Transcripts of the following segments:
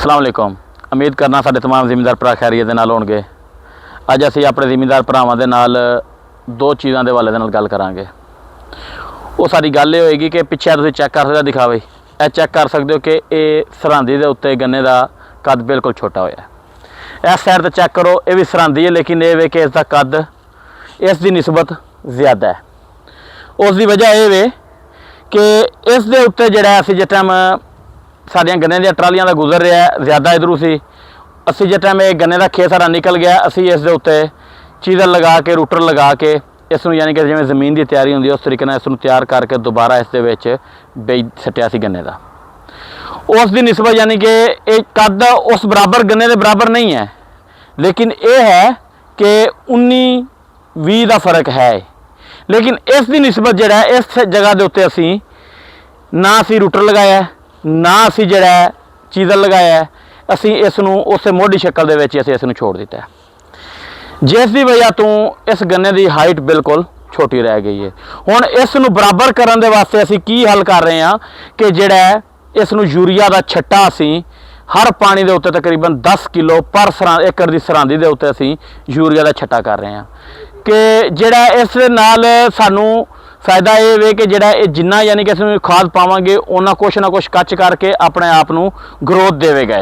अस्सलाम वालेकुम। उम्मीद करना साडे तमाम जिमीदार भरा खैरियत दे नाल होणगे। अज असीं अपने जिमीदार भरावां दे नाल दो चीज़ां दे हवाले दे नाल गल करांगे। वो साडी गल ये होएगी कि पिछे तुसीं चैक कर सकदे दिखावे ए चैक कर सकते हो कि ये सरहंदी दे उत्ते गन्ने दा कद बिल्कुल छोटा होया। इस साइड ते चैक करो, ये भी सरहंदी है लेकिन ये वे कि इसका कद इस दी निस्बत ज़्यादा है। उसकी वजह यह वे कि इस दे उत्ते जिहड़ा असीं जिस टाइम साडियां गन्ने दी ट्रालियां दा गुजर रहा है ज़्यादा इधरों सी असी जिस टाइम गन्ने का खेत सारा निकल गया असी इस दे उत्ते चीज़र लगा के रूटर लगा के इसनूं यानी कि जिवें जमीन की तैयारी होंदी है उस तरीके नाल इसनूं तैयार करके दोबारा इस दे विच बीज सट्टिया सी गन्ने का। उस दी निस्बत यानी कि एक कद उस बराबर गन्ने के बराबर नहीं है, लेकिन यह है कि 19-20 का फर्क है। लेकिन इस दी निस्बत जिहड़ा इस जगह के उत्ते असी ना असी रूटर लगाया ना असी जिहड़ा चीज़र लगाया, असी इसनूं उस मोढ़ी शक्ल दे विच असी इसनूं छोड़ दिता है, जिस दी वजह तो इस गन्ने की हाइट बिल्कुल छोटी रह गई है। हुण इसनूं बराबर करन दे वास्ते असी की हल कर रहे हैं कि जिहड़ा इसनूं यूरिया का छट्टा असी हर पानी के उत्ते तकरीबन 10 किलो पर एकड़ की सरहंदी के उत्ते असी यूरिया का छट्टा कर रहे हैं कि जिहड़ा इस नाल सानूं फायदा ये वे कि जिहड़ा जिन्ना यानी कि इसमें खाद पावांगे उन्ना कुछ ना कुछ कच करके अपने आप नूं ग्रोथ देवेगा।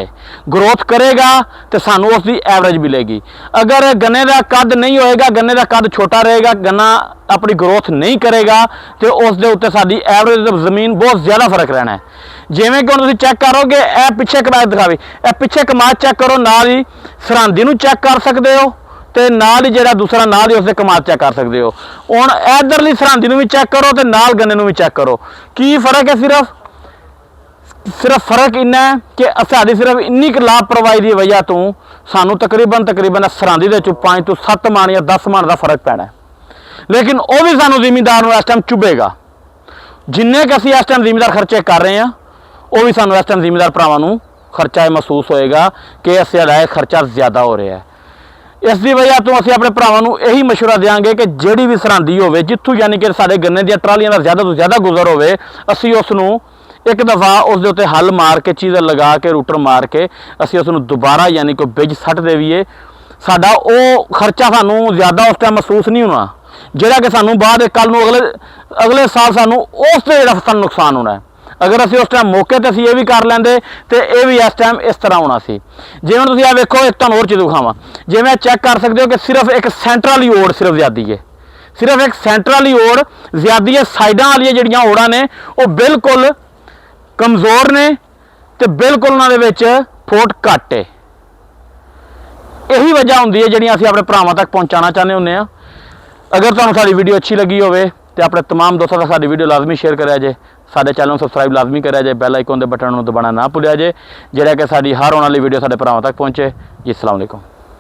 ग्रोथ करेगा तो सानूं उसकी एवरेज मिलेगी। अगर गन्ने का कद नहीं होएगा, गन्ने का कद छोटा रहेगा, गन्ना अपनी ग्रोथ नहीं करेगा तो उस दे उत्ते साडी एवरेज जमीन बहुत ज़्यादा फर्क रहना है। जिवें कि हुण तुसीं चैक करोगे ए पिछे कमाद दिखावी, ए पिछे कमाद चैक करो, नाल ही सरहंदी नूं चैक कर सकते हो तो नाल ही जिहड़ा दूसरा नाल ही उसके कमाद चैक कर सकते हो। हुण इधरली सरहंदी नूं भी चैक करो तो नाल गन्ने नूं भी चैक करो, की फर्क है। सिर्फ फर्क इन्ना है कि साडी सिर्फ इन्नी क लापरवाही की वजह तो सानूं तकरीबन सरहंदी दे 5 तो 7 मन या 10 मन का फर्क पैना है। लेकिन वह भी सानूं जिमीदार इस टाइम चुभेगा। जिन्ने कि असीं इस टाइम जिमीदार खर्चे कर रहे हैं वह भी सानूं इस टाइम जिमीदार भरावां नूं खर्चा महसूस होएगा कि साडा खर्चा ज़्यादा हो रहा है। इसकी वजह तो असीं अपने भरावां नूं यही मशवरा देंगे कि जिहड़ी भी सरहंदी होवे जित्थों यानी कि साडे गन्ने दी ट्रालियां दा ज़्यादा तो ज़्यादा गुजर होवे असीं उसनूं एक दफ़ा उस दे उत्ते हल मार के चीज़र लगा के रूटर मार के असीं उसनूं दोबारा यानी कि बीज सट देवीए। साडा वो खर्चा सानूं ज़्यादा उस टाइम महसूस नहीं होना जिहड़ा कि सानूं बाद कल नूं अगले साल सानूं उस ते जिहड़ा सानूं नुकसान होना है। अगर असीं उस टाइम मौके ते असीं ये भी कर लेंदे तो यह भी इस टाइम इस तरह होना सी। जिवें तुसीं आ वेखो एक तुहानूं होर चीज़ दिखावां, जिवें चैक कर सकते हो कि सिर्फ एक सेंटर वाली ओड़ सिर्फ ज़्यादी है, सिर्फ एक सेंटर वाली ओड़ ज़्यादी है। साइडां वालियां जिहड़ियां ओड़ां ने वो बिल्कुल कमज़ोर ने तो बिल्कुल उन्हां दे विच फुट घट है। यही वजह होंदी है जिहड़ियां असीं अपने भरावां तक पहुँचाना चाहते हुंदे हां। अगर तुहानूं साडी वीडियो अच्छी लगी होवे तो अपने तमाम दोस्तों तक साडी वीडियो लाजमी शेयर करिया जे, साडे चैनल नूं सबसक्राइब लाजमी करिया जे, बैल आइकन दे बटन नूं दबाना ना भुलिया जे, जिहड़ा कि साडी हर आने वाली वीडियो साडे भरावां तक पहुँचे जी। अस्सलाम वालेकुम।